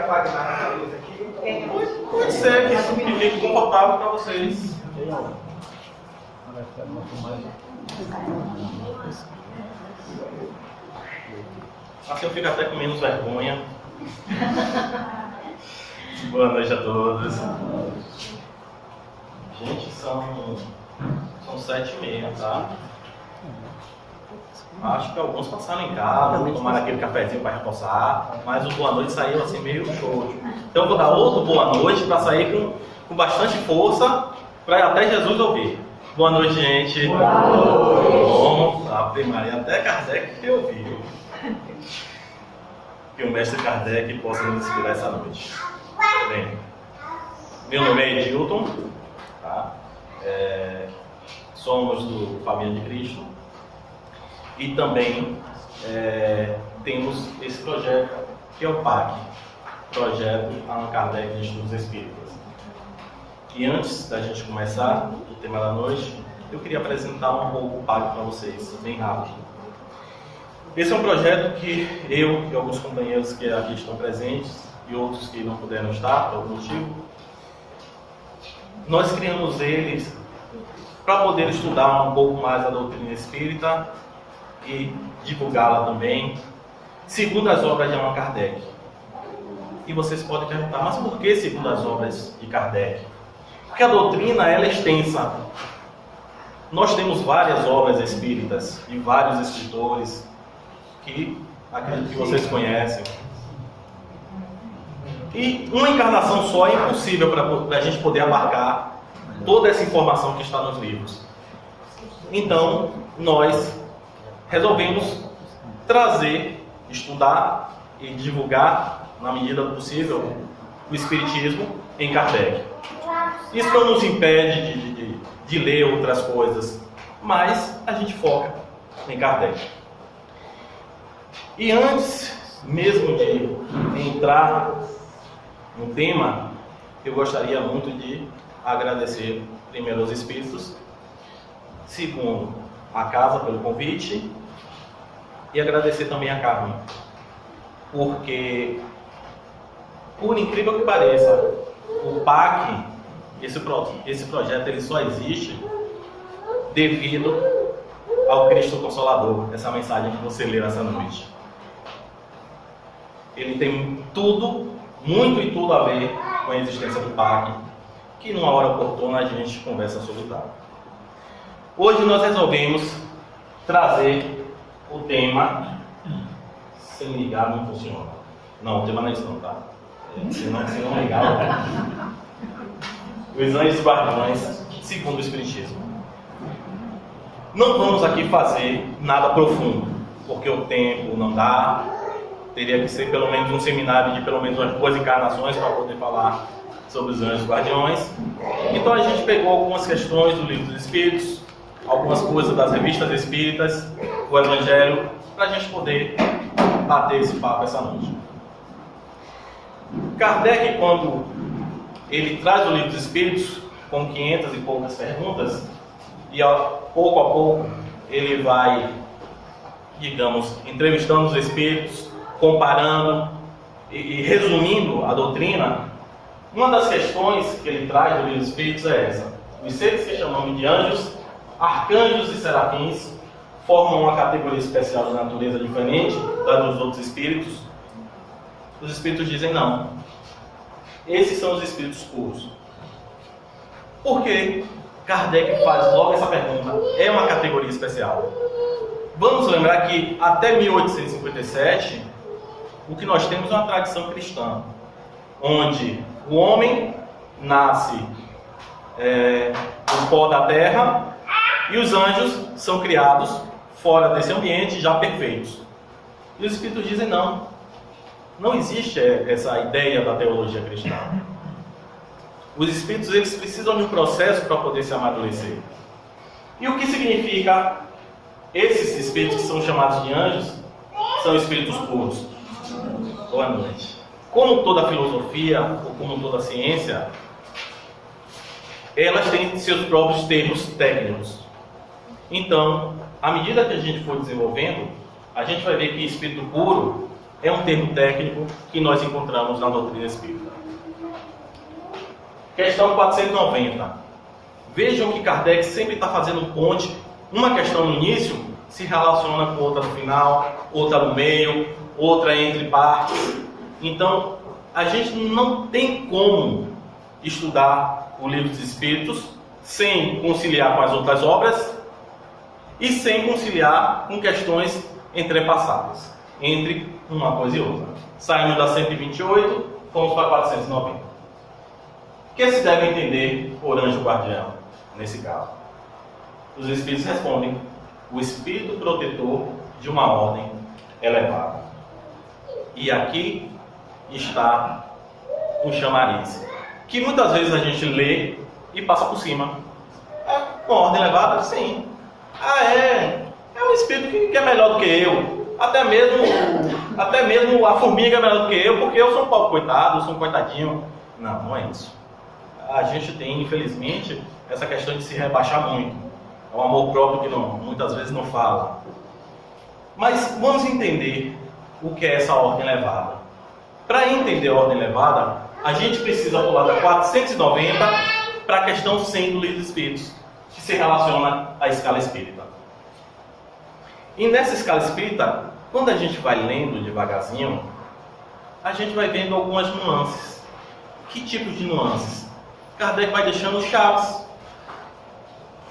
apagar essa luz aqui? Pode ser que isso fique confortável para vocês. Assim eu fico até com menos vergonha. Boa noite a todos. Gente, são 7h30, tá? Acho que alguns passaram em casa, tomaram aquele cafezinho para reforçar, mas o boa noite saiu assim meio xoxo. Então eu vou dar outro boa noite para sair com bastante força, para até Jesus ouvir. Boa noite, gente. Boa noite. Bom, Ave Maria, até Kardec que ouviu. Que o mestre Kardec possa nos inspirar essa noite. Bem, meu nome é Edilton, tá? Somos do Família de Cristo e também temos esse projeto que é o PAC, Projeto Allan Kardec de Estudos Espíritas. E antes da gente começar o tema da noite, eu queria apresentar um pouco o PAC para vocês, bem rápido. Esse é um projeto que eu e alguns companheiros que aqui estão presentes e outros que não puderam estar por algum motivo, nós criamos eles para poder estudar um pouco mais a doutrina espírita e divulgá-la também, segundo as obras de Allan Kardec. E vocês podem perguntar, mas por que segundo as obras de Kardec? Porque a doutrina ela é extensa. Nós temos várias obras espíritas e vários escritores que acredito que vocês conhecem. E uma encarnação só é impossível para a gente poder abarcar toda essa informação que está nos livros. Então, nós resolvemos trazer, estudar e divulgar, na medida do possível, o Espiritismo em Kardec. Isso não nos impede de ler outras coisas, mas a gente foca em Kardec. E antes mesmo de entrar no tema, eu gostaria muito de agradecer primeiro aos Espíritos, segundo a casa pelo convite e agradecer também a Carmen, porque, por incrível que pareça, o PAC, esse projeto, ele só existe devido ao Cristo Consolador, essa mensagem que você leu essa noite. Ele tem tudo, muito e tudo a ver com a existência do PAC, que numa hora oportuna a gente conversa sobre tal. Hoje nós resolvemos trazer o tema. Sem ligar não funciona. Não, o tema não é isso não, tá? Se não ligar, os anjos guardiões segundo o Espiritismo. Não vamos aqui fazer nada profundo, porque o tempo não dá. Teria que ser pelo menos um seminário de pelo menos umas 2 encarnações para poder falar sobre os anjos guardiões. Então a gente pegou algumas questões do Livro dos Espíritos, algumas coisas das revistas espíritas, o Evangelho, para a gente poder bater esse papo essa noite. Kardec, quando ele traz o Livro dos Espíritos com 500 e poucas perguntas, e pouco a pouco ele vai, digamos, entrevistando os espíritos, comparando e resumindo a doutrina. Uma das questões que ele traz do Livro dos Espíritos é essa: os seres que chamamos de anjos, arcanjos e serafins formam uma categoria especial de natureza diferente da dos outros espíritos. Os espíritos dizem não. Esses são os espíritos puros. Por que Kardec faz logo essa pergunta? É uma categoria especial. Vamos lembrar que até 1857 o que nós temos é uma tradição cristã, onde o homem nasce no pó da terra e os anjos são criados fora desse ambiente já perfeitos. E os espíritos dizem não. Não existe essa ideia da teologia cristã. Os espíritos eles precisam de um processo para poder se amadurecer. E o que significa esses espíritos que são chamados de anjos? São espíritos puros. Boa noite. Como toda filosofia, ou como toda ciência, elas têm seus próprios termos técnicos. Então, à medida que a gente for desenvolvendo, a gente vai ver que espírito puro é um termo técnico que nós encontramos na doutrina espírita. Questão 490. Vejam que Kardec sempre está fazendo ponte. Uma questão no início se relaciona com outra no final, outra no meio, outra entre partes. Então, a gente não tem como estudar o Livro dos Espíritos sem conciliar com as outras obras e sem conciliar com questões entrepassadas entre uma coisa e outra. Saímos da 128, fomos para 490. O que se deve entender por anjo guardião, nesse caso? Os Espíritos respondem: o Espírito protetor de uma ordem elevada. E aqui está o chamariz, que muitas vezes a gente lê e passa por cima. É uma ordem elevada? Sim. É um espírito que é melhor do que eu. Até mesmo a formiga é melhor do que eu, porque eu sou um pobre coitado, eu sou um coitadinho. Não, não é isso. A gente tem, infelizmente, essa questão de se rebaixar muito. É um amor próprio que muitas vezes não fala. Mas vamos entender o que é essa ordem elevada. Para entender a ordem elevada, a gente precisa pular da 490 para a questão 100 do Livro dos Espíritos, que se relaciona à escala espírita. E nessa escala espírita, quando a gente vai lendo devagarzinho, a gente vai vendo algumas nuances. Que tipos de nuances? Kardec vai deixando chaves.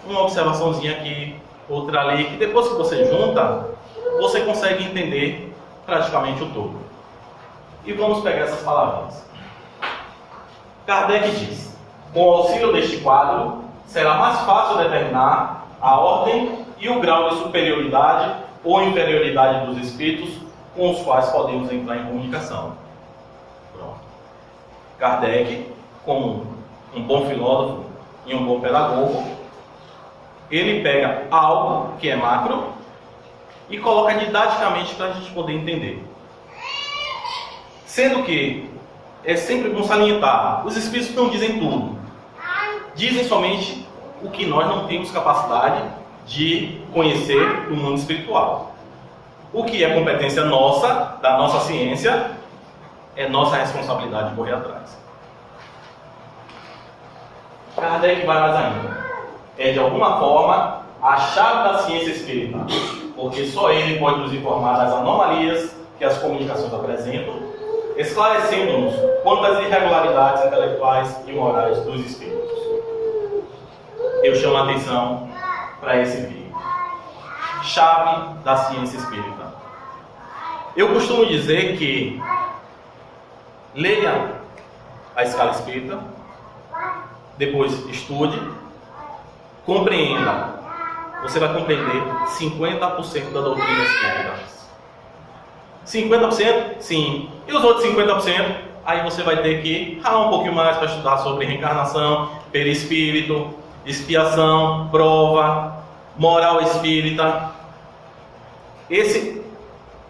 Uma observaçãozinha aqui, outra ali, que depois que você junta, você consegue entender praticamente o todo. E vamos pegar essas palavrinhas. Kardec diz: com o auxílio deste quadro, será mais fácil determinar a ordem e o grau de superioridade ou inferioridade dos espíritos com os quais podemos entrar em comunicação. Pronto. Kardec, como um bom filósofo e um bom pedagogo, ele pega algo que é macro e coloca didaticamente para a gente poder entender. Sendo que é sempre bom salientar, os espíritos não dizem tudo. Dizem somente o que nós não temos capacidade de conhecer do mundo espiritual. O que é competência nossa, da nossa ciência, é nossa responsabilidade de correr atrás. Kardec vai mais ainda. É de alguma forma a chave da ciência espírita, porque só ele pode nos informar das anomalias que as comunicações apresentam, esclarecendo-nos quanto às irregularidades intelectuais e morais dos espíritos. Eu chamo a atenção para esse vídeo. Chave da ciência espírita. Eu costumo dizer que leia a escala espírita, depois estude, compreenda. Você vai compreender 50% da doutrina espírita. 50%? Sim. E os outros 50%? Aí você vai ter que ralar um pouquinho mais para estudar sobre reencarnação, perispírito, expiação, prova, moral espírita. Esse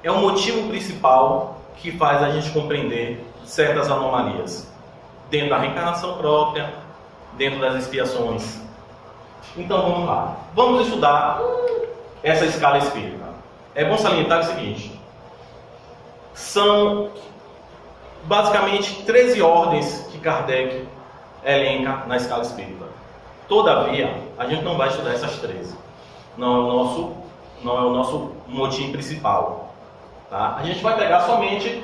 é o motivo principal que faz a gente compreender certas anomalias dentro da reencarnação própria, dentro das expiações. Então vamos lá. Vamos estudar essa escala espírita. É bom salientar o seguinte: são basicamente 13 ordens que Kardec elenca na escala espírita. Todavia, a gente não vai estudar essas 13. Não é o nosso motim principal. Tá? A gente vai pegar somente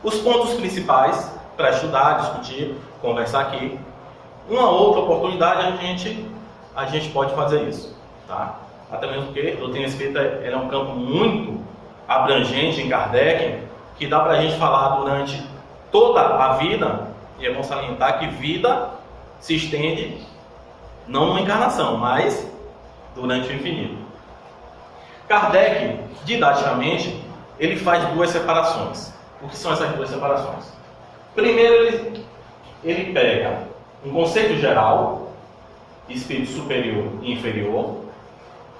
os pontos principais para estudar, discutir, conversar aqui. Uma outra oportunidade a gente pode fazer isso. Tá? Até mesmo porque a doutrina espírita é um campo muito abrangente em Kardec, que dá para a gente falar durante toda a vida, e é bom salientar que vida se estende não numa encarnação, mas durante o infinito. Kardec, didaticamente, ele faz duas separações. O que são essas duas separações? Primeiro, ele pega um conceito geral, espírito superior e inferior,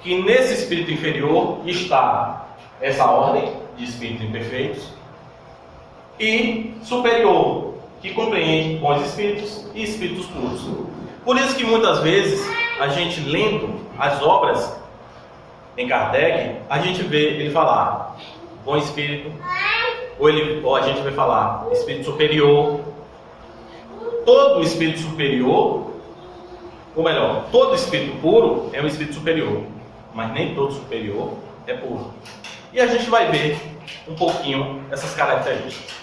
que nesse espírito inferior está essa ordem de espíritos imperfeitos, e superior, que compreende bons espíritos e espíritos puros. Por isso que muitas vezes, a gente lendo as obras em Kardec, a gente vê ele falar bom espírito, ou a gente vai falar espírito superior. Todo espírito superior, ou melhor, todo espírito puro é um espírito superior, mas nem todo superior é puro. E a gente vai ver um pouquinho essas características.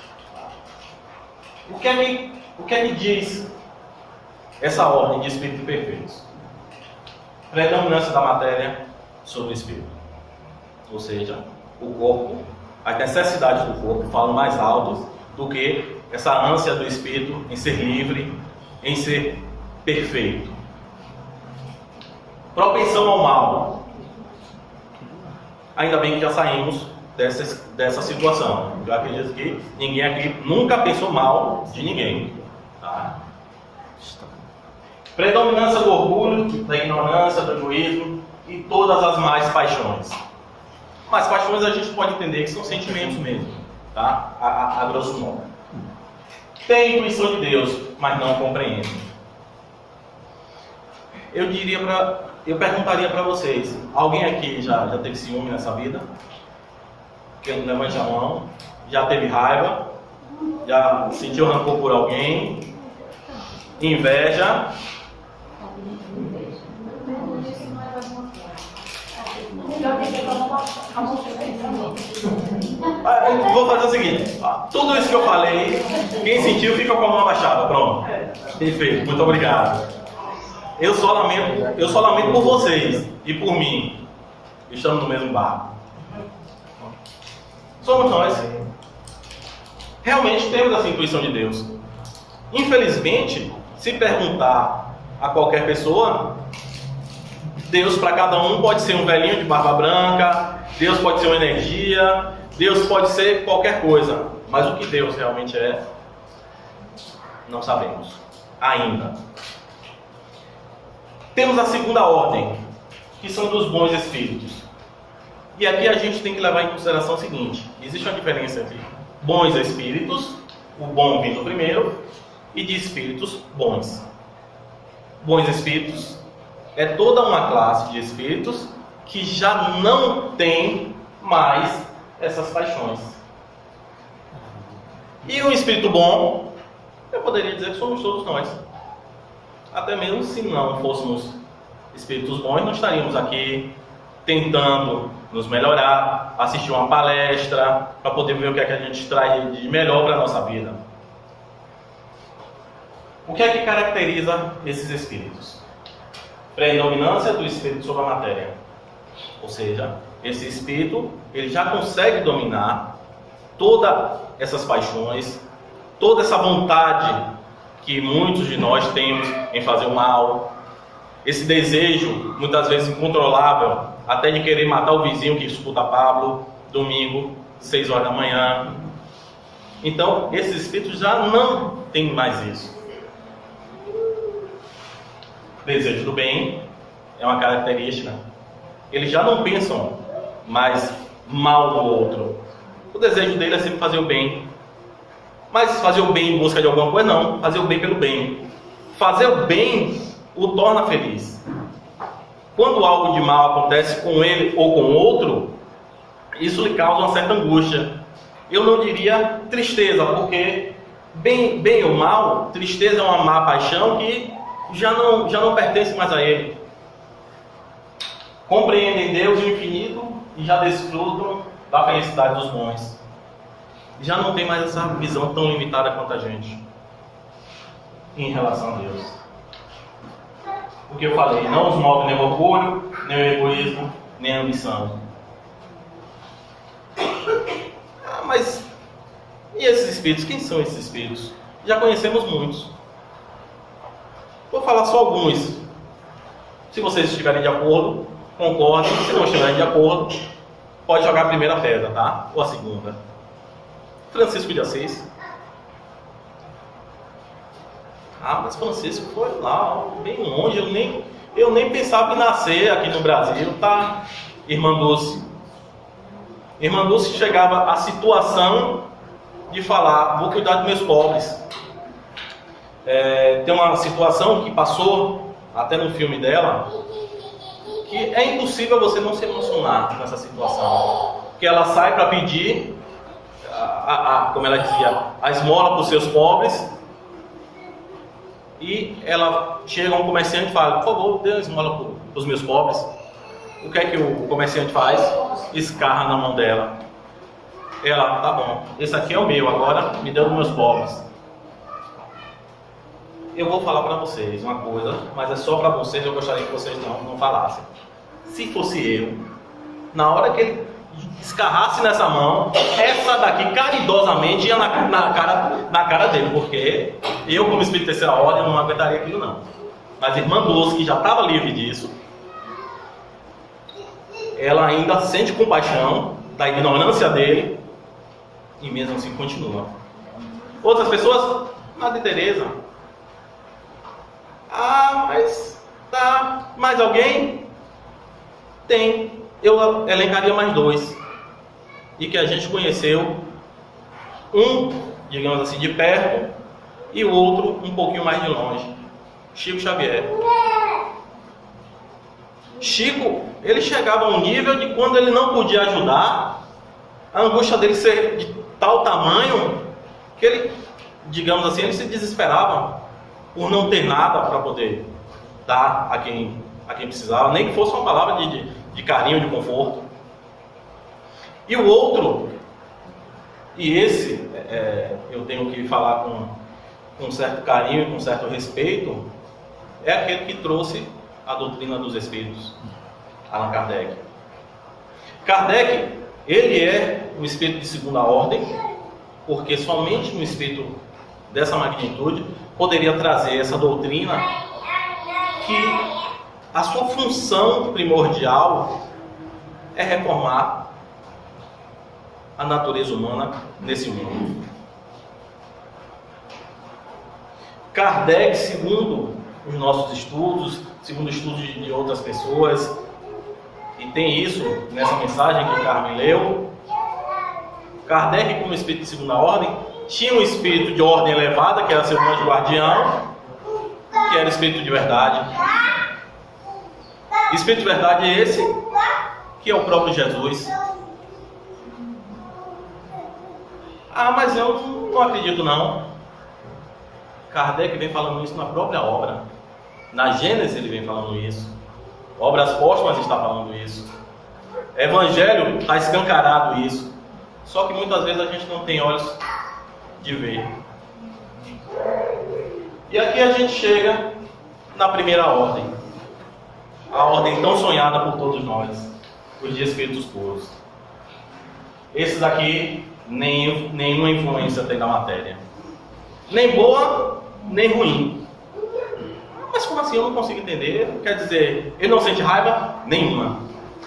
O que é que diz essa ordem de espíritos perfeitos? Predominância da matéria sobre o espírito. Ou seja, o corpo, as necessidades do corpo falam mais alto do que essa ânsia do espírito em ser livre, em ser perfeito. Propensão ao mal. Ainda bem que já saímos dessa situação. Eu acredito que ninguém aqui nunca pensou mal de ninguém. Tá? Predominância do orgulho, da ignorância, do egoísmo e todas as más paixões. Mas paixões a gente pode entender que são sentimentos mesmo, tá? A grosso modo. Tem intuição de Deus, mas não compreende. Eu perguntaria para vocês, alguém aqui já teve ciúme nessa vida? Quem levante a mão? Já teve raiva? Já sentiu rancor por alguém? Inveja? Vou fazer o seguinte, tudo isso que eu falei, quem sentiu fica com a mão abaixada, pronto. Perfeito, muito obrigado. Eu só lamento por vocês e por mim. Estamos no mesmo barco. Somos nós. Realmente temos essa intuição de Deus. Infelizmente, se perguntar a qualquer pessoa, Deus para cada um pode ser um velhinho de barba branca, Deus pode ser uma energia, Deus pode ser qualquer coisa. Mas o que Deus realmente é, não sabemos ainda. Temos a segunda ordem, que são dos bons espíritos. E aqui a gente tem que levar em consideração o seguinte: existe uma diferença entre bons espíritos, o bom vindo primeiro, e de espíritos bons. Bons espíritos é toda uma classe de espíritos que já não tem mais essas paixões. E um espírito bom, eu poderia dizer que somos todos nós. Até mesmo se não fôssemos espíritos bons, não estaríamos aqui tentando nos melhorar, assistir uma palestra, para poder ver o que é que a gente traz de melhor para a nossa vida. O que é que caracteriza esses espíritos? Predominância do espírito sobre a matéria. Ou seja, esse espírito, ele já consegue dominar todas essas paixões, toda essa vontade que muitos de nós temos em fazer o mal, esse desejo, muitas vezes incontrolável, até de querer matar o vizinho que escuta Pablo, domingo, 6 horas da manhã. Então, esses espíritos já não têm mais isso. Desejo do bem é uma característica. Eles já não pensam mais mal do outro. O desejo dele é sempre fazer o bem. Mas fazer o bem em busca de alguma coisa, não. Fazer o bem pelo bem. Fazer o bem o torna feliz. Quando algo de mal acontece com ele ou com outro, isso lhe causa uma certa angústia. Eu não diria tristeza, porque bem ou mal, tristeza é uma má paixão que já não pertence mais a ele. Compreendem Deus o infinito e já desfrutam da felicidade dos bons. Já não tem mais essa visão tão limitada quanto a gente em relação a Deus. O que eu falei, não os move nem o orgulho, nem o egoísmo, nem a ambição. Mas e esses espíritos? Quem são esses espíritos? Já conhecemos muitos. Vou falar só alguns. Se vocês estiverem de acordo, concordem. Se não estiverem de acordo, pode jogar a primeira pedra, tá? Ou a segunda. Francisco de Assis. Mas Francisco foi lá, bem longe. Eu nem pensava em nascer aqui no Brasil, tá? Irmã Dulce. Irmã Dulce chegava à situação de falar: vou cuidar dos meus pobres. Tem uma situação que passou até no filme dela, que é impossível você não se emocionar nessa situação. Que ela sai para pedir, como ela dizia, a esmola para os seus pobres. E ela chega a um comerciante e fala: por favor, dê uma esmola para os meus pobres. O que é que o comerciante faz? Escarra na mão dela. Ela: tá bom, esse aqui é o meu, agora me dê dos meus pobres. Eu vou falar para vocês uma coisa, mas é só para vocês, eu gostaria que vocês não falassem. Se fosse eu, na hora que ele escarrasse nessa mão, essa daqui caridosamente ia na cara dele, porque eu, como espírito de terceira ordem, não aguentaria aquilo não. Mas a irmã Dulce, que já estava livre disso, ela ainda sente compaixão da ignorância dele e mesmo assim continua. Outras pessoas, Madre Teresa. Ah, mas tá. Mais alguém? Tem. Eu elencaria mais dois. E que a gente conheceu. Um, digamos assim, de perto. E o outro um pouquinho mais de longe. Chico Xavier. Chico, ele chegava a um nível de quando ele não podia ajudar, a angústia dele ser de tal tamanho que ele, digamos assim, ele se desesperava por não ter nada para poder dar a quem precisava, nem que fosse uma palavra de carinho, de conforto. E o outro, e esse eu tenho que falar com certo carinho e com certo respeito, é aquele que trouxe a doutrina dos espíritos, Allan Kardec. Kardec, ele é um espírito de segunda ordem, porque somente um espírito dessa magnitude poderia trazer essa doutrina, que a sua função primordial é reformar a natureza humana nesse mundo. Kardec, segundo os nossos estudos, segundo estudos de outras pessoas, e tem isso nessa mensagem que o Carmen leu, Kardec, como espírito de segunda ordem, tinha um espírito de ordem elevada, que era seu anjo guardião, que era espírito de verdade. Espírito de verdade é esse, que é o próprio Jesus. Ah, mas eu não acredito não. Kardec vem falando isso na própria obra. Na Gênesis ele vem falando isso. Obras póstumas está falando isso. Evangelho está escancarado isso. Só que muitas vezes a gente não tem olhos de ver. E aqui a gente chega na primeira ordem. A ordem tão sonhada por todos nós, os de espíritos puros. Esses aqui nenhuma influência tem na matéria. Nem boa, nem ruim. Mas como assim? Eu não consigo entender. Quer dizer, ele não sente raiva nenhuma.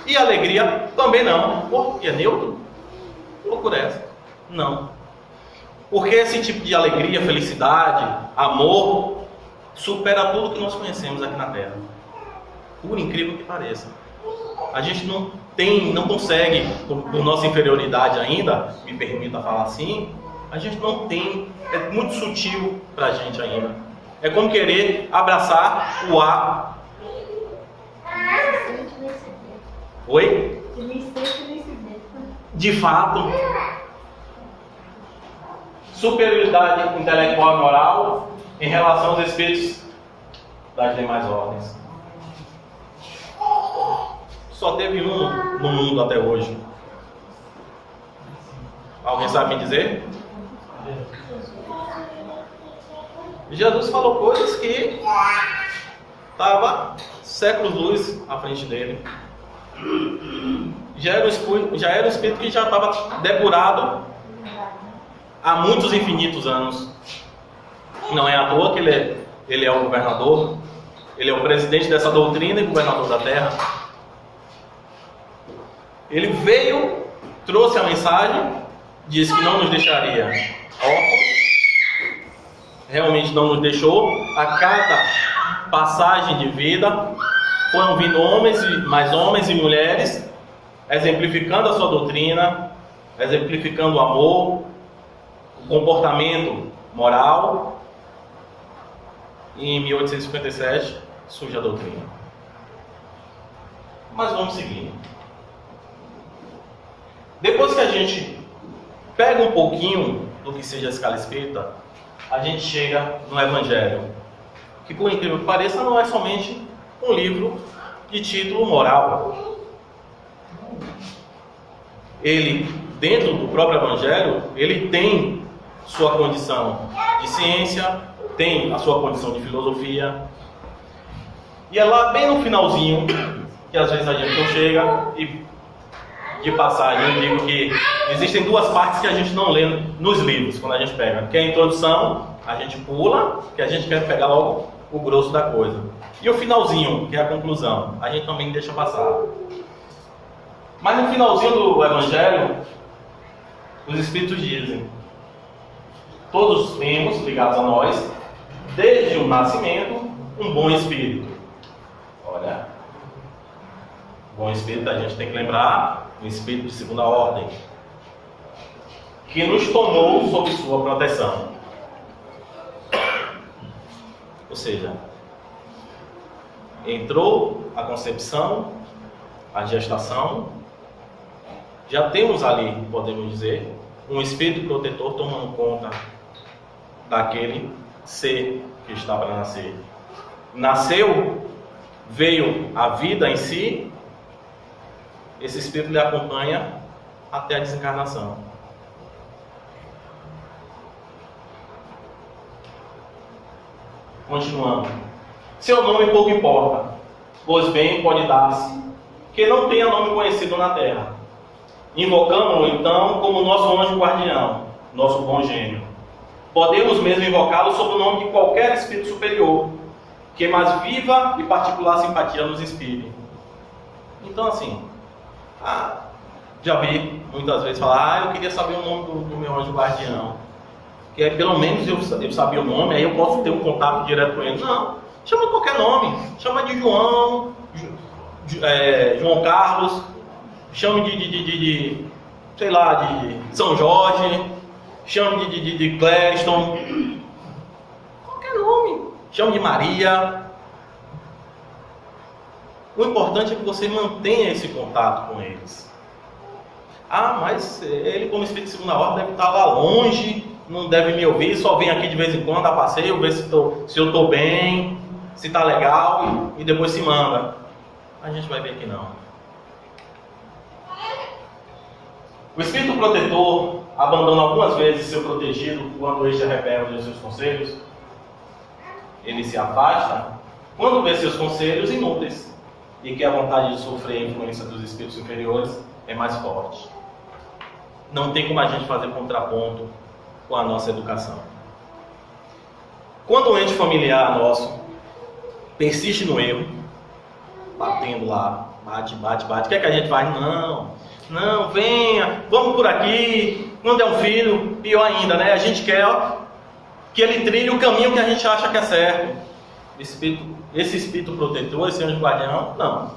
E alegria também não. Porque é neutro? Procura essa. Não. Porque esse tipo de alegria, felicidade, amor, supera tudo que nós conhecemos aqui na Terra. Por incrível que pareça. A gente não consegue, por nossa inferioridade ainda, me permita falar assim, a gente não tem, é muito sutil pra gente ainda. É como querer abraçar o ar. Oi? De fato, superioridade intelectual e moral em relação aos espíritos das demais ordens. Só teve um no mundo até hoje. Alguém sabe me dizer? Jesus falou coisas que estava séculos-luz à frente dele. Já era um espírito que já estava depurado há muitos infinitos anos. Não é à toa que ele é o governador, ele é o presidente dessa doutrina e governador da terra. Ele veio, trouxe a mensagem, disse que não nos deixaria órfãos. Realmente não nos deixou. A cada passagem de vida foram vindo homens e mulheres, exemplificando a sua doutrina, exemplificando o amor, o comportamento moral. E em 1857 surge a doutrina. Mas vamos seguindo. Depois que a gente pega um pouquinho do que seja a escala espírita, a gente chega no Evangelho, que por incrível que pareça não é somente um livro de título moral. Ele, dentro do próprio Evangelho, ele tem sua condição de ciência, tem a sua condição de filosofia, e é lá bem no finalzinho, que às vezes a gente não chega, e de passagem eu digo que existem duas partes que a gente não lê nos livros, quando a gente pega, que é a introdução, a gente pula, que a gente quer pegar logo o grosso da coisa. E o finalzinho, que é a conclusão, a gente também deixa passar. Mas no finalzinho do Evangelho, os Espíritos dizem: todos temos, ligados a nós, desde o nascimento, um bom Espírito. Olha, bom Espírito, a gente tem que lembrar, um Espírito de segunda ordem, que nos tomou sob sua proteção. Ou seja, entrou a concepção, a gestação, já temos ali, podemos dizer, um espírito protetor tomando conta daquele ser que está para nascer. Nasceu, veio a vida em si, esse espírito lhe acompanha até a desencarnação. Continuando. Seu nome pouco importa, pois bem pode dar-se que não tenha nome conhecido na terra. Invocamos-lo então como nosso anjo guardião, nosso bom gênio. Podemos mesmo invocá-lo sob o nome de qualquer espírito superior, que mais viva e particular simpatia nos inspire. Então assim, já vi muitas vezes falar, eu queria saber o nome do meu anjo guardião. Que é, pelo menos eu sabia o nome, aí eu posso ter um contato direto com ele. Não, chama de qualquer nome. Chama de João, João Carlos, chama sei lá, de São Jorge, chama de Clériston, qualquer nome. Chama de Maria. O importante é que você mantenha esse contato com eles. Mas ele, como espírito de segunda ordem, deve estar lá longe, não deve me ouvir, só vem aqui de vez em quando a passeio, ver se eu estou bem, se está legal, e depois se manda. A gente vai ver que não. O espírito protetor abandona algumas vezes seu protegido quando este é rebelde aos seus conselhos. Ele se afasta quando vê seus conselhos inúteis e que a vontade de sofrer a influência dos espíritos inferiores é mais forte. Não tem como a gente fazer contraponto com a nossa educação. Quando o ente familiar nosso persiste no erro, batendo lá, bate, o que é que a gente faz? Não, venha, vamos por aqui. Quando é um filho, pior ainda, né? A gente quer que ele trilhe o caminho que a gente acha que é certo. Esse espírito protetor, esse anjo guardião, não.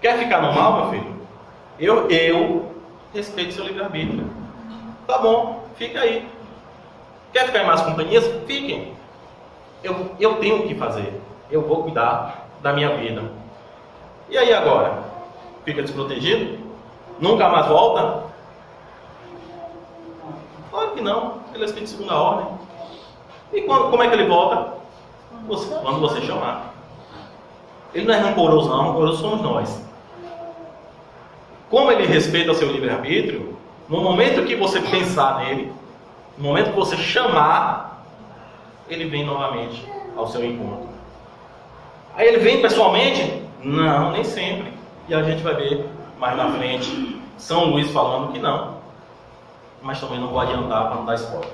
Quer ficar no mal, meu filho? Eu respeito seu livre-arbítrio. Tá bom, fica aí. Quer ficar em más companhias? Fiquem. Eu tenho o que fazer. Eu vou cuidar da minha vida. E aí agora? Fica desprotegido? Nunca mais volta? Claro que não. Ele é espírito de segunda ordem. E como é que ele volta? Quando você chamar. Ele não é rancoroso não, rancoroso somos nós. Como ele respeita o seu livre-arbítrio, no momento que você pensar nele, no momento que você chamar, ele vem novamente ao seu encontro. Aí ele vem pessoalmente? Não, nem sempre. E a gente vai ver mais na frente São Luís falando que não. Mas também não vou adiantar para não dar spoiler.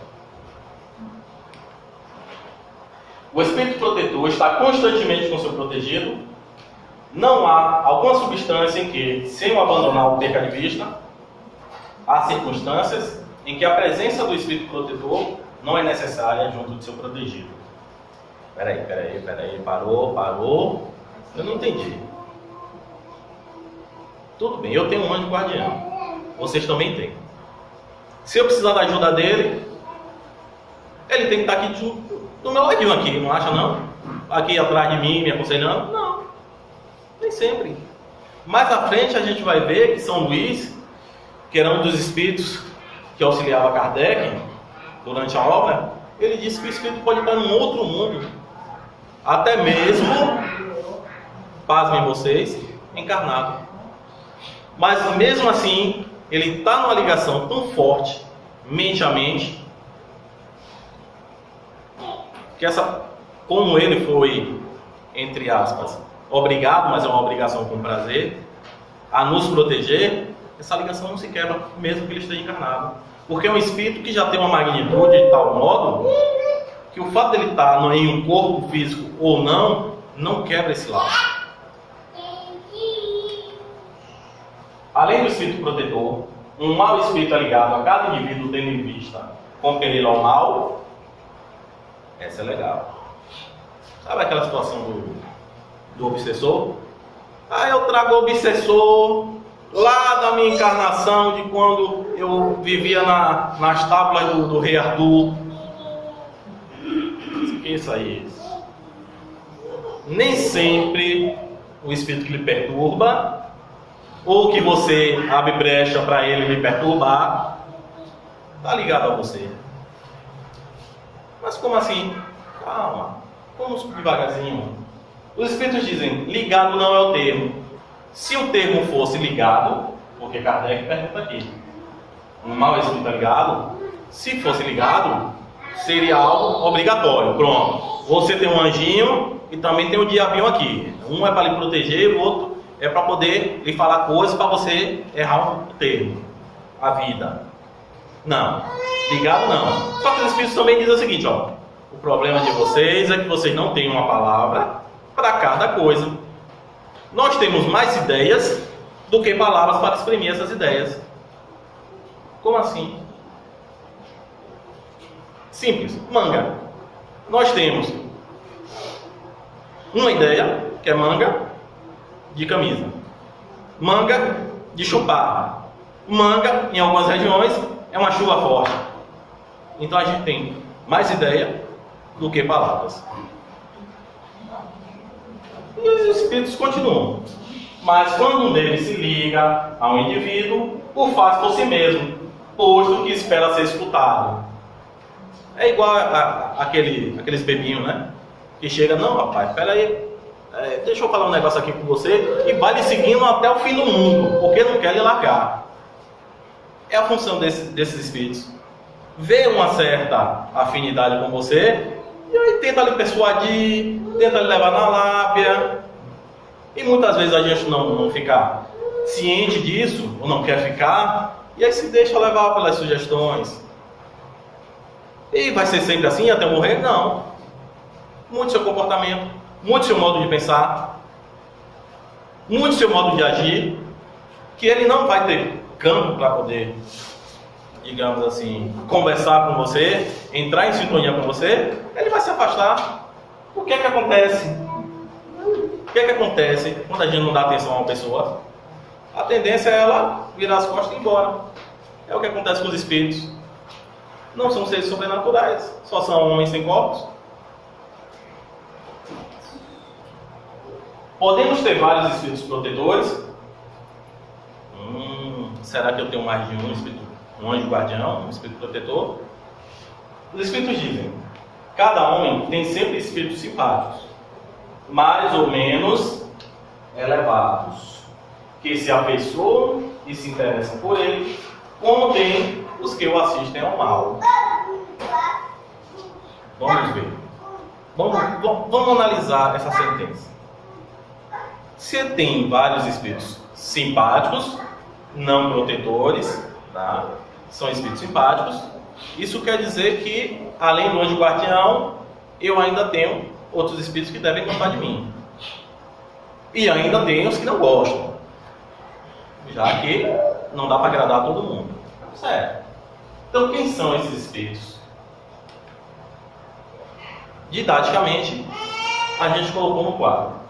O espírito protetor está constantemente com seu protegido. Não há alguma substância em que, sem o abandonar, o perca de vista. Há circunstâncias em que a presença do espírito protetor não é necessária junto do seu protegido. Peraí, parou. Eu não entendi. Tudo bem, eu tenho um anjo guardião. Vocês também têm. Se eu precisar da ajuda dele, ele tem que estar aqui do meu ladinho aqui, não acha não? Aqui atrás de mim, me aconselhando? Não, nem sempre. Mais à frente a gente vai ver que São Luís, que era um dos espíritos que auxiliava Kardec durante a obra, ele disse que o espírito pode estar num outro mundo, até mesmo, pasmem vocês, encarnado. Mas mesmo assim, ele está numa ligação tão forte, mente a mente, que como ele foi, entre aspas, obrigado, mas é uma obrigação com prazer, a nos proteger, essa ligação não se quebra, mesmo que ele esteja encarnado. Porque é um espírito que já tem uma magnitude de tal modo que o fato dele estar em um corpo físico ou não quebra esse laço. Além do espírito protetor, um mau espírito é ligado a cada indivíduo tendo em vista compelir ao mal. Essa é legal. Sabe aquela situação do obsessor? Eu trago o obsessor lá da minha encarnação, de quando eu vivia nas tábuas do rei Arthur. Isso aí. Nem sempre o espírito que lhe perturba, ou que você abre brecha para ele lhe perturbar, está ligado a você. Mas como assim? Calma, vamos devagarzinho. Os espíritos dizem, ligado não é o termo. Se o termo fosse ligado, porque Kardec pergunta aqui, um mau espírito ligado, se fosse ligado, seria algo obrigatório. Pronto, você tem um anjinho e também tem o diabinho aqui. Um é para lhe proteger e o outro é para poder lhe falar coisas para você errar um termo, a vida. Não, ligado não. Só que os espíritos também dizem o seguinte, o problema de vocês é que vocês não têm uma palavra para cada coisa. Nós temos mais ideias do que palavras para exprimir essas ideias. Como assim? Simples, manga. Nós temos uma ideia, que é manga de camisa, manga de chupar, manga, em algumas regiões, é uma chuva forte. Então a gente tem mais ideia do que palavras. E os espíritos continuam. Mas quando um deles se liga a um indivíduo, o faz por si mesmo, posto que espera ser escutado. É igual aqueles bebinhos, né? Que chega, não rapaz, espera aí, deixa eu falar um negócio aqui com você, e vai lhe seguindo até o fim do mundo, porque não quer lhe largar. É a função desses espíritos. Vê uma certa afinidade com você, e aí tenta lhe persuadir, tenta lhe levar na lábia. E muitas vezes a gente não fica ciente disso, ou não quer ficar, e aí se deixa levar pelas sugestões. E vai ser sempre assim até morrer? Não. Mude seu comportamento, mude seu modo de pensar, mude seu modo de agir, que ele não vai ter campo para poder, digamos assim, conversar com você, entrar em sintonia com você, ele vai se afastar. O que é que acontece? O que é que acontece quando a gente não dá atenção a uma pessoa? A tendência é ela virar as costas e ir embora. É o que acontece com os espíritos. Não são seres sobrenaturais, só são homens sem corpos. Podemos ter vários espíritos protetores. Será que eu tenho mais de um espírito, um anjo guardião, um espírito protetor? Os espíritos dizem, cada homem tem sempre espíritos simpáticos, mais ou menos elevados, que se afeiçoam e se interessam por ele, como tem os que o assistem ao mal. Vamos ver. Vamos analisar essa sentença. Se tem vários espíritos simpáticos, não protetores, tá? São espíritos simpáticos, isso quer dizer que, além do anjo guardião, eu ainda tenho outros espíritos que devem gostar de mim. E ainda tem os que não gostam, já que não dá para agradar a todo mundo. Certo. Então, quem são esses espíritos? Didaticamente, a gente colocou no quadro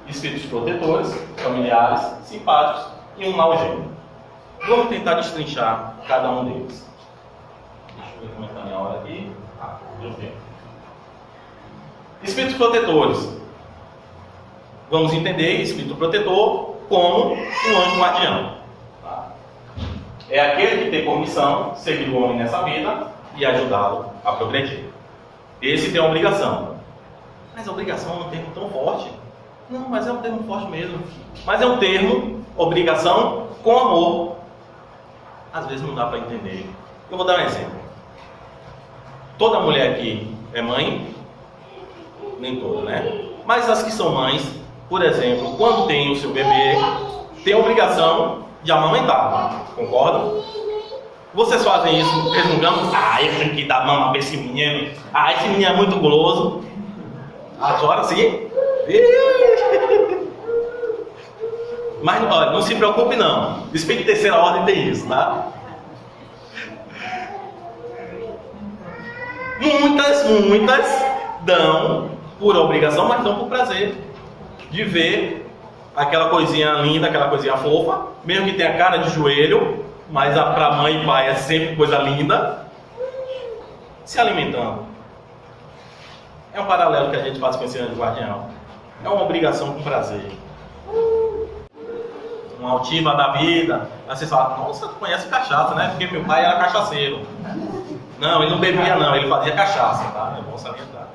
espíritos protetores, familiares, simpáticos e um mau gênio. Vamos tentar destrinchar cada um deles. Deixa eu ver como está a minha hora aqui. Deu tempo. Espíritos protetores. Vamos entender espírito protetor como um anjo guardião. Tá? é aquele que tem por missão seguir o homem nessa vida e ajudá-lo a progredir. Esse tem a obrigação. Mas a obrigação é um termo tão forte. Não, mas é um termo forte mesmo. Mas é um termo, obrigação, com amor. Às vezes não dá para entender. Eu vou dar um exemplo. Toda mulher aqui é mãe? Nem toda, né? Mas as que são mães, por exemplo, quando tem o seu bebê, tem a obrigação de amamentar. Concordam? Vocês fazem isso resmungando? Ah, eu tenho que dar mama para esse menino. Ah, esse menino é muito guloso. Agora sim. Mas olha, não se preocupe não. O Espírito de terceira ordem tem isso, tá? Muitas dão por obrigação, mas dão por prazer de ver aquela coisinha linda, aquela coisinha fofa, mesmo que tenha cara de joelho, mas para mãe e pai é sempre coisa linda, se alimentando. É um paralelo que a gente faz com esse anjo guardião. É uma obrigação com prazer. Uma altiva da vida. Aí você fala, nossa, tu conhece cachaça, né? Porque meu pai era cachaceiro. Não, ele não bebia não, ele fazia cachaça, tá? É bom salientar.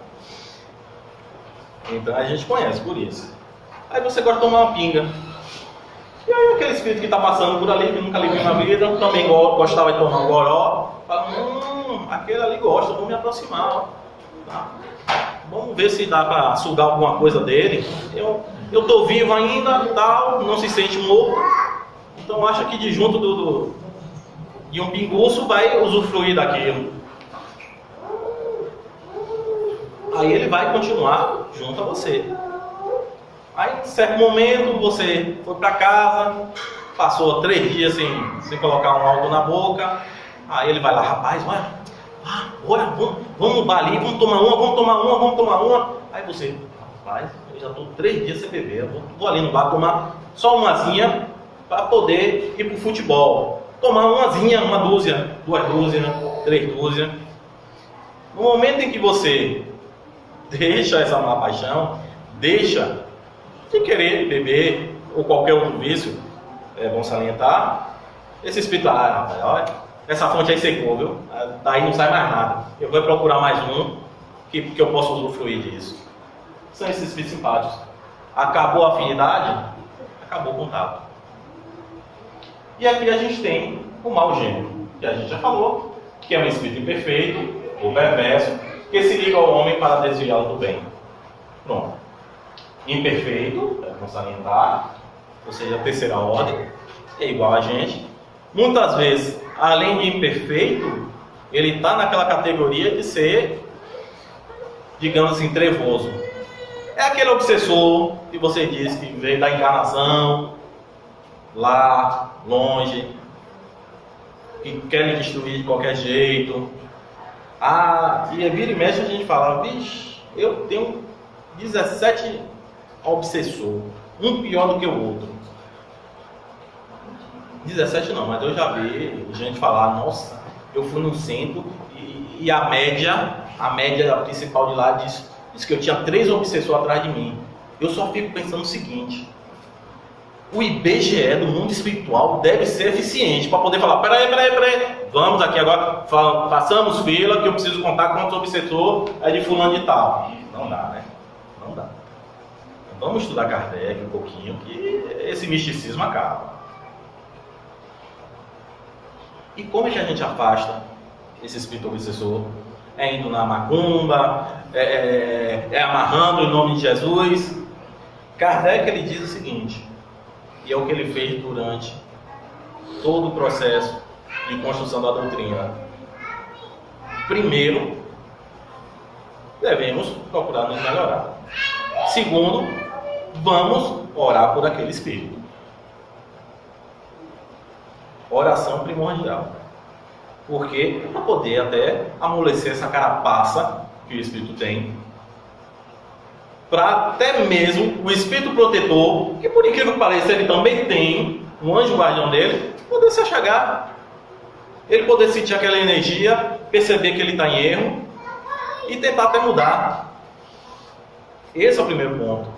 Então a gente conhece por isso. Aí você gosta de tomar uma pinga. E aí aquele espírito que está passando por ali, que nunca lhe viu na vida, também gostava de tomar um goró, fala, aquele ali gosta, vou me aproximar. Tá? Vamos ver se dá para sugar alguma coisa dele. Eu estou vivo ainda, tal, não se sente morto. Então acha que de junto de um pinguço vai usufruir daquilo. Aí ele vai continuar junto a você. Aí, em certo momento, você foi para casa, passou 3 dias sem colocar um algo na boca. Aí ele vai lá, rapaz, olha, vamos no bar ali, vamos tomar uma. Aí você, rapaz, eu já estou 3 dias sem beber, eu vou ali no bar tomar só umazinha para poder ir para o futebol. Tomar umazinha, 1 dúzia, 2 dúzias, 3 dúzias. No momento em que você deixa essa má paixão, deixa de querer beber ou qualquer outro vício, é bom salientar, esse espírito, rapaz, olha, essa fonte aí secou, viu? Daí não sai mais nada. Eu vou procurar mais um que eu possa usufruir disso. São esses espíritos simpáticos. Acabou a afinidade, acabou o contato. E aqui a gente tem o mau gênero, que a gente já falou, que é um espírito imperfeito, ou perverso, que se liga ao homem para desviá-lo do bem. Pronto. Imperfeito, vamos salientar, ou seja, a terceira ordem, é igual a gente. Muitas vezes, além de imperfeito, ele está naquela categoria de ser, digamos assim, trevoso. É aquele obsessor que você diz que veio da encarnação, lá, longe, que quer lhe destruir de qualquer jeito. E vira e mexe a gente fala, vixe, eu tenho 17 obsessor, um pior do que o outro. 17 não, mas eu já vi gente falar, nossa, eu fui no centro e a média principal de lá diz que eu tinha 3 obsessores atrás de mim. Eu só fico pensando o seguinte, o IBGE do mundo espiritual deve ser eficiente para poder falar, peraí, vamos aqui agora, façamos fila que eu preciso contar quantos obsessor é de fulano de tal. Não dá, né? Não dá. Vamos estudar Kardec um pouquinho, que esse misticismo acaba. E como é que a gente afasta esse espírito obsessor? É indo na macumba, amarrando em nome de Jesus. Kardec ele diz o seguinte, e é o que ele fez durante todo o processo de construção da doutrina. Primeiro, devemos procurar nos melhorar. Segundo, vamos orar por aquele espírito. Oração primordial. Porque para poder até amolecer essa carapaça que o espírito tem, para até mesmo o espírito protetor, que por incrível que pareça ele também tem um anjo guardião dele, poder se achegar, ele poder sentir aquela energia, perceber que ele está em erro e tentar até mudar. Esse é o primeiro ponto.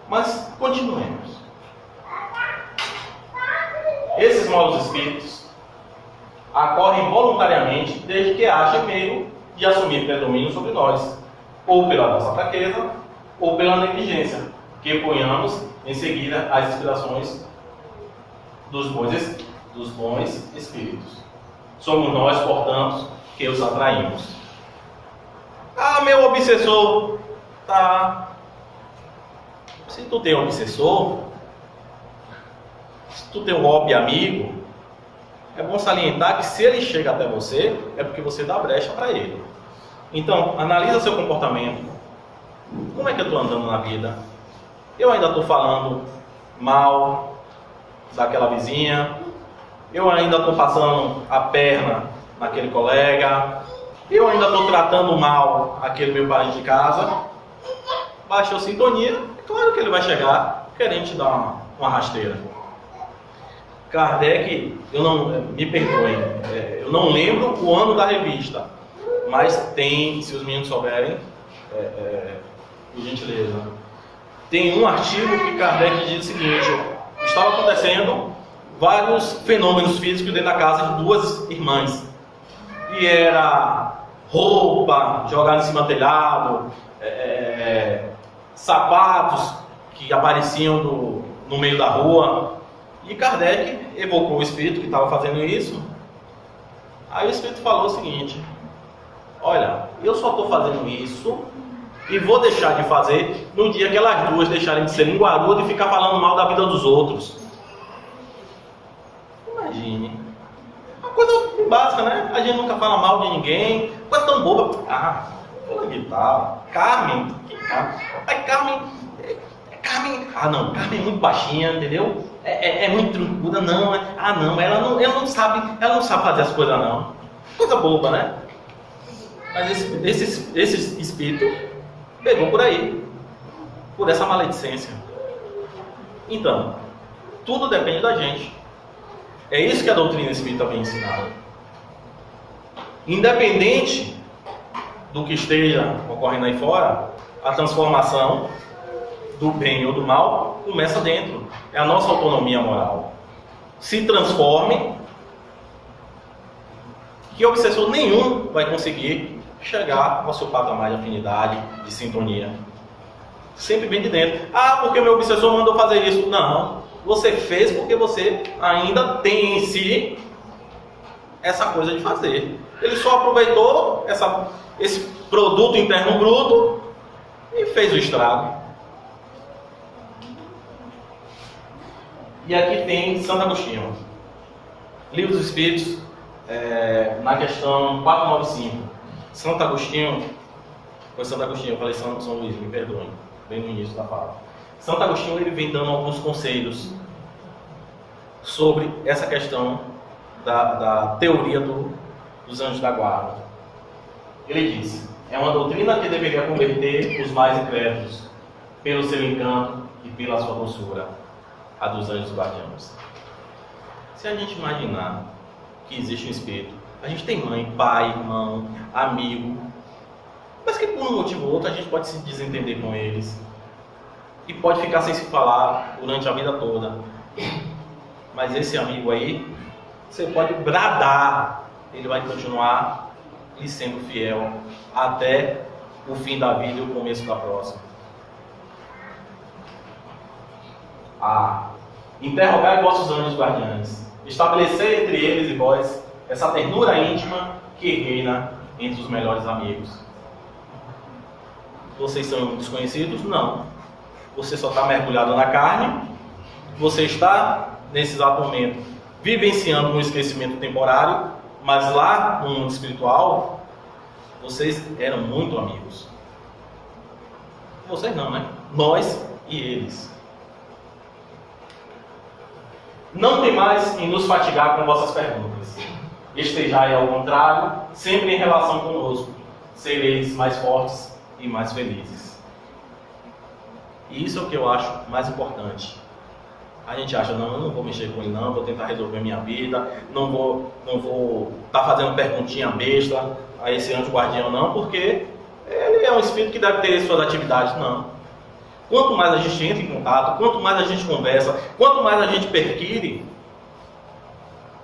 Mas continuemos. Esses maus espíritos ocorrem voluntariamente desde que achem meio de assumir predomínio sobre nós, ou pela nossa fraqueza, ou pela negligência, que ponhamos em seguida as inspirações dos bons espíritos. Somos nós, portanto, que os atraímos. Ah, meu obsessor, tá. Se tu tem um obsessor, se tu tem um hobby amigo, é bom salientar que se ele chega até você, é porque você dá brecha para ele. Então, analisa seu comportamento. Como é que eu estou andando na vida? Eu ainda estou falando mal daquela vizinha? Eu ainda estou passando a perna naquele colega? Eu ainda estou tratando mal aquele meu parente de casa? Baixou sintonia, é claro que ele vai chegar querendo te dar uma rasteira. Kardec, me perdoem, eu não lembro o ano da revista, mas tem, se os meninos souberem, por gentileza, tem um artigo que Kardec diz o seguinte: estava acontecendo vários fenômenos físicos dentro da casa de duas irmãs, e era roupa jogada em cima do telhado, sapatos que apareciam no meio da rua, e Kardec evocou o espírito que estava fazendo isso. Aí o espírito falou o seguinte: olha, eu só estou fazendo isso e vou deixar de fazer no dia que elas duas deixarem de ser linguarudas e ficar falando mal da vida dos outros. Imagine. Uma coisa básica, né? A gente nunca fala mal de ninguém. Coisa tão boba. Ah, fulano de tal. Carmen. Que Carmen? Ai, Carmen. Carmen. Ah, não. Carmen é muito baixinha, entendeu? É muito tranquila, não. Não. Ela não sabe fazer as coisas, não. Coisa boba, né? Mas esse espírito pegou por aí, por essa maledicência. Então, tudo depende da gente. É isso que a doutrina espírita vem ensinar. Independente do que esteja ocorrendo aí fora, a transformação do bem ou do mal começa dentro. É a nossa autonomia moral. Se transforme, que obsessor nenhum vai conseguir chegar ao seu patamar de afinidade, de sintonia. Sempre vem de dentro. Ah, porque o meu obsessor mandou fazer isso. Não. Você fez porque você ainda tem em si essa coisa de fazer. Ele só aproveitou esse produto interno bruto e fez o estrago. E aqui tem Santo Agostinho. Livro dos Espíritos, na questão 495. Santo Agostinho, foi Santo Agostinho, eu falei São Luís, me perdoem, bem no início da fala. Santo Agostinho, ele vem dando alguns conselhos sobre essa questão da teoria dos anjos da guarda. Ele diz: é uma doutrina que deveria converter os mais incrédulos pelo seu encanto e pela sua doçura, a dos anjos guardiãos. Se a gente imaginar que existe um espírito, a gente tem mãe, pai, irmão, amigo, mas que por um motivo ou outro a gente pode se desentender com eles e pode ficar sem se falar durante a vida toda. Mas esse amigo aí, você pode bradar, ele vai continuar lhe sendo fiel até o fim da vida e o começo da próxima. Interrogai vossos anjos guardiães, estabelecer entre eles e vós essa ternura íntima que reina entre os melhores amigos. Vocês são desconhecidos? Não. Você só está mergulhado na carne. Você está, nesse exato momento, vivenciando um esquecimento temporário, mas lá no mundo espiritual, vocês eram muito amigos. Vocês não, né? Nós e eles. Não tem mais em nos fatigar com vossas perguntas. Estejai ao contrário, sempre em relação conosco. Sereis mais fortes e mais felizes. E isso é o que eu acho mais importante. A gente acha, não, eu não vou mexer com ele não, vou tentar resolver minha vida, não vou estar fazendo perguntinha besta a esse anjo guardião não, porque ele é um espírito que deve ter suas atividades, não. Quanto mais a gente entra em contato, quanto mais a gente conversa, quanto mais a gente perquire,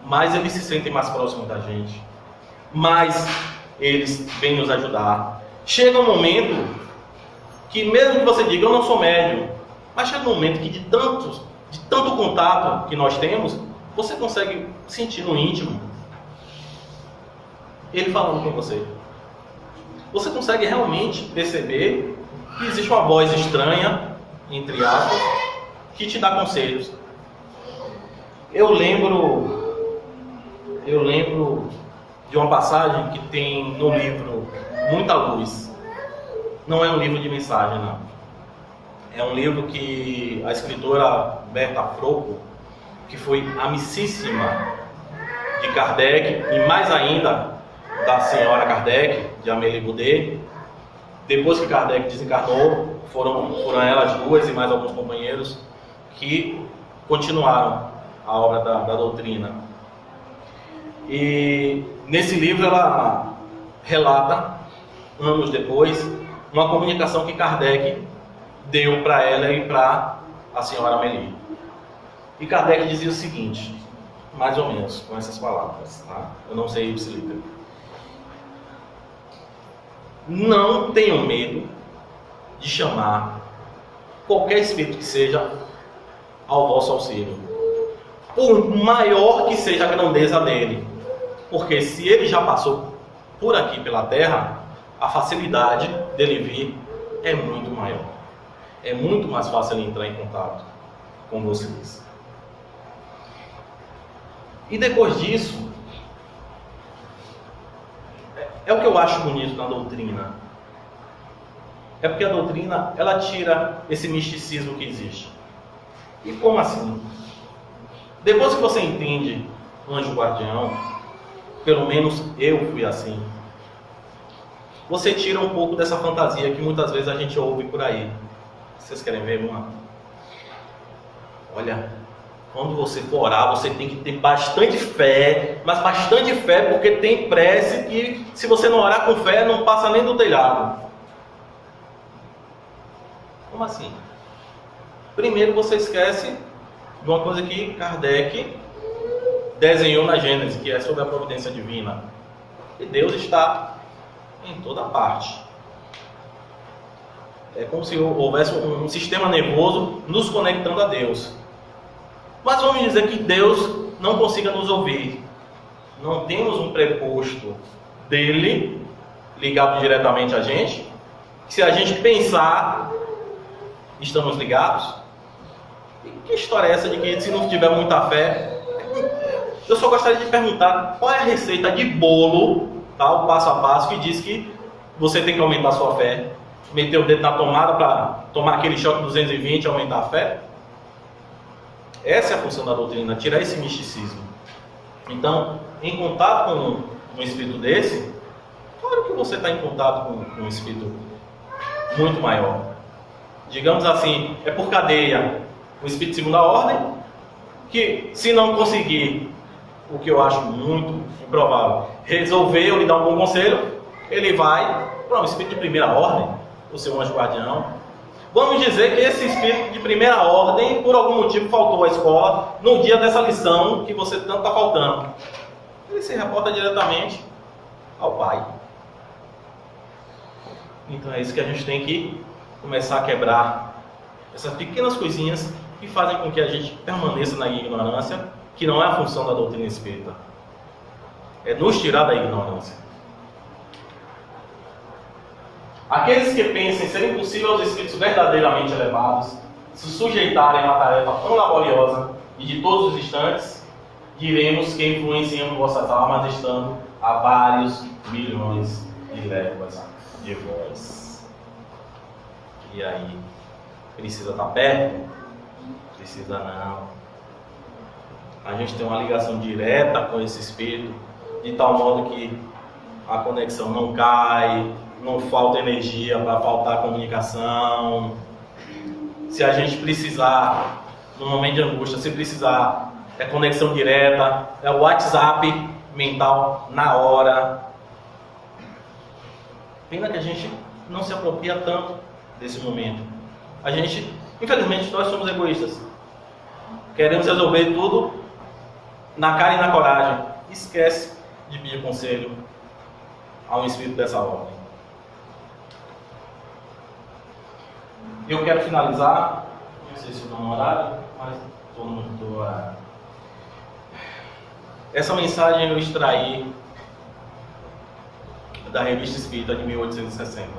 mais eles se sentem mais próximos da gente, mais eles vêm nos ajudar. Chega um momento que, mesmo que você diga, eu não sou médium, mas chega um momento que de tanto contato que nós temos, você consegue sentir no íntimo ele falando com você. Você consegue realmente perceber que existe uma voz estranha, entre aspas, que te dá conselhos. Eu lembro de uma passagem que tem no livro Muita Luz. Não é um livro de mensagem, não. É um livro que a escritora Berta Frocco, que foi amicíssima de Kardec, e mais ainda da senhora Kardec, de Amélie Boudet, depois que Kardec desencarnou, foram elas duas e mais alguns companheiros que continuaram a obra da doutrina. E nesse livro ela relata, anos depois, uma comunicação que Kardec deu para ela e para a senhora Amélie. E Kardec dizia o seguinte, mais ou menos, com essas palavras, tá? Eu não sei o ipsiliter. Não tenham medo de chamar qualquer espírito que seja ao vosso auxílio, por maior que seja a grandeza dele, porque se ele já passou por aqui pela terra, a facilidade dele vir é muito maior. É muito mais fácil ele entrar em contato com vocês. E depois disso, é o que eu acho bonito na doutrina. É porque a doutrina, ela tira esse misticismo que existe. E como assim? Depois que você entende o anjo guardião, pelo menos eu fui assim, você tira um pouco dessa fantasia que muitas vezes a gente ouve por aí. Vocês querem ver uma? Olha, quando você for orar, você tem que ter bastante fé, mas bastante fé, porque tem prece que, se você não orar com fé, não passa nem do telhado. Como assim? Primeiro você esquece de uma coisa que Kardec desenhou na Gênesis, que é sobre a providência divina. E Deus está em toda parte. É como se houvesse um sistema nervoso nos conectando a Deus. Mas vamos dizer que Deus não consiga nos ouvir. Não temos um preposto dele ligado diretamente a gente. Se a gente pensar, estamos ligados. E que história é essa de que se não tiver muita fé? Eu só gostaria de perguntar qual é a receita de bolo, tá, o passo a passo, que diz que você tem que aumentar a sua fé. Meter o dedo na tomada para tomar aquele choque 220 e aumentar a fé? Essa é a função da doutrina, tirar esse misticismo. Então, em contato com um espírito desse, claro que você está em contato com um espírito muito maior. Digamos assim, é por cadeia, um espírito de segunda ordem, que se não conseguir, o que eu acho muito improvável, resolver ou lhe dar um bom conselho, ele vai para um espírito de primeira ordem, o seu anjo guardião. Vamos dizer que esse espírito de primeira ordem, por algum motivo, faltou à escola no dia dessa lição que você tanto está faltando. Ele se reporta diretamente ao Pai. Então é isso que a gente tem que começar a quebrar. Essas pequenas coisinhas que fazem com que a gente permaneça na ignorância, que não é a função da doutrina espírita. É nos tirar da ignorância. Aqueles que pensem ser impossível aos espíritos verdadeiramente elevados se sujeitarem a uma tarefa tão laboriosa e de todos os instantes, diremos que influenciam vossas almas estando a vários milhões de léguas de vós. E aí, precisa estar perto? Precisa não. A gente tem uma ligação direta com esse espírito, de tal modo que a conexão não cai, não falta energia para faltar comunicação. Se a gente precisar, no momento de angústia, se precisar, é conexão direta, é o WhatsApp mental na hora. Pena que a gente não se apropria tanto desse momento. A gente, infelizmente, nós somos egoístas. Queremos resolver tudo na cara e na coragem, esquece de pedir conselho a um espírito dessa ordem. Eu quero finalizar, não sei se eu estou no horário, mas estou no horário. Essa mensagem eu extraí da Revista Espírita de 1860.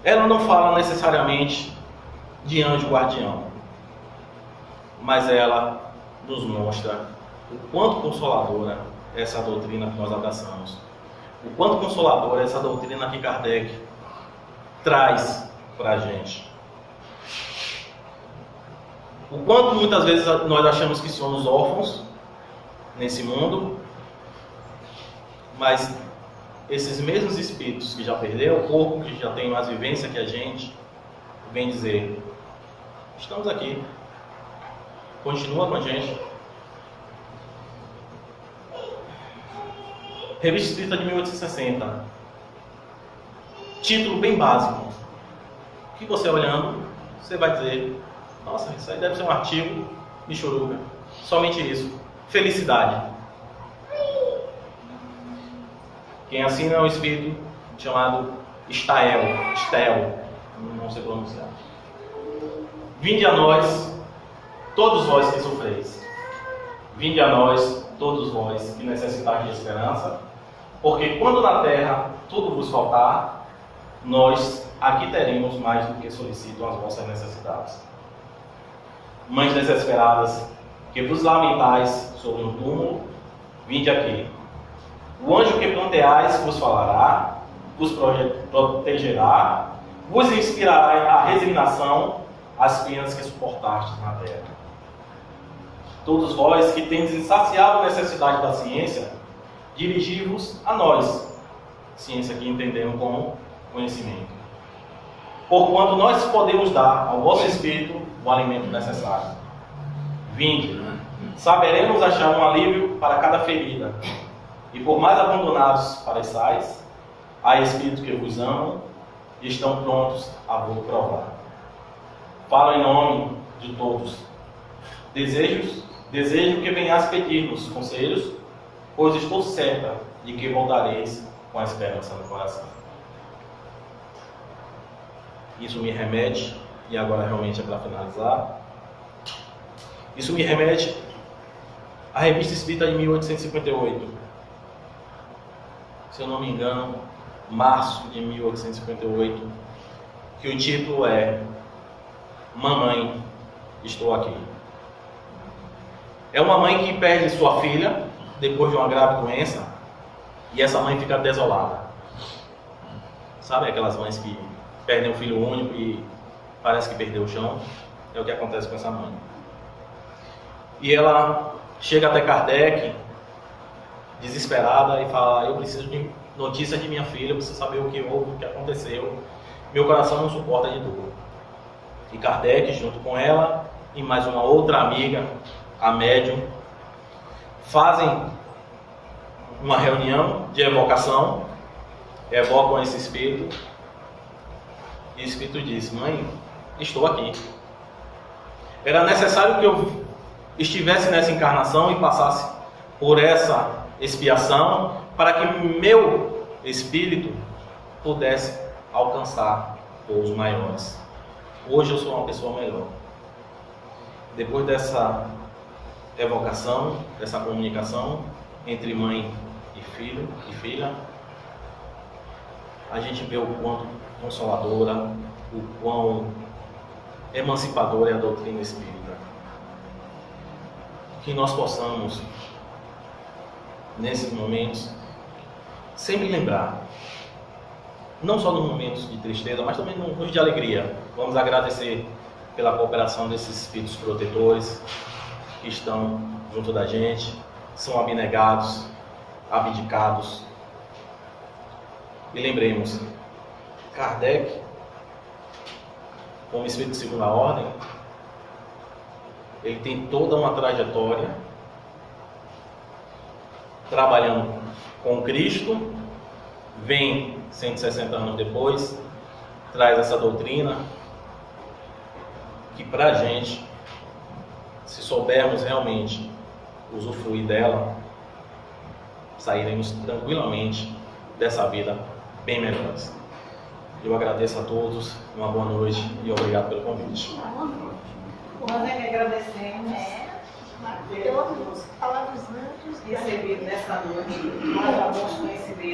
Ela não fala necessariamente de anjo guardião, mas ela nos mostra o quanto consoladora é essa doutrina que nós abraçamos, o quanto consoladora é essa doutrina que Kardec traz para a gente. O quanto muitas vezes nós achamos que somos órfãos nesse mundo, mas esses mesmos espíritos que já perderam o corpo, que já têm mais vivência que a gente, vem dizer: estamos aqui, continua com a gente. Revista Espírita de 1860, título bem básico, que você olhando, você vai dizer: nossa, isso aí deve ser um artigo de Churuca. Somente isso. Felicidade. Quem assina é um espírito chamado Stael, não sei pronunciar. Vinde a nós, todos vós que sofreis. Vinde a nós, todos vós que necessitais de esperança, porque quando na terra tudo vos faltar, nós aqui teremos mais do que solicitam as vossas necessidades. Mães desesperadas, que vos lamentais sobre um túmulo, vinde aqui. O anjo que planteais vos falará, vos protegerá, vos inspirará a resignação, as penas que suportastes na terra. Todos vós que tendes insaciável necessidade da ciência, dirigi-vos a nós, ciência que entendemos como conhecimento. Porquanto nós podemos dar ao vosso espírito o alimento necessário. Vinde, saberemos achar um alívio para cada ferida, e por mais abandonados pareçais, há espíritos que vos amam e estão prontos a vos provar. Falo em nome de todos. Desejo que venhais pedir-nos conselhos, pois estou certa de que voltareis com a esperança no coração. Isso me remete, e agora realmente é para finalizar, isso me remete à Revista Espírita de 1858. Se eu não me engano, março de 1858, que o título é Mamãe, Estou Aqui. É uma mãe que perde sua filha depois de uma grave doença, e essa mãe fica desolada. Sabe aquelas mães que perdem um filho único e parece que perdeu o chão? É o que acontece com essa mãe. E ela chega até Kardec, desesperada, e fala: eu preciso de notícia de minha filha, eu preciso saber o que houve, o que aconteceu. Meu coração não suporta de dor. E Kardec, junto com ela e mais uma outra amiga, a médium, fazem uma reunião de evocação, evocam esse espírito, e o espírito diz: mãe, estou aqui. Era necessário que eu estivesse nessa encarnação e passasse por essa expiação, para que meu espírito pudesse alcançar voos maiores. Hoje eu sou uma pessoa melhor. Depois dessa evocação, dessa comunicação entre mãe e filho e filha, a gente vê o quanto consoladora, o quão emancipadora é a doutrina espírita. Que nós possamos, nesses momentos, sempre lembrar, não só nos momentos de tristeza, mas também nos de alegria. Vamos agradecer pela cooperação desses espíritos protetores que estão junto da gente, são abnegados, abdicados. E lembremos, Kardec, como espírito de segunda ordem, ele tem toda uma trajetória trabalhando com Cristo, vem 160 anos depois, traz essa doutrina que para a gente se soubermos realmente usufruir dela, sairemos tranquilamente dessa vida bem melhores. Eu agradeço a todos, uma boa noite e obrigado pelo convite. Nós é que agradecemos Maravilhoso, falar dos anjos. recebido nessa noite mais alguns conhecimentos.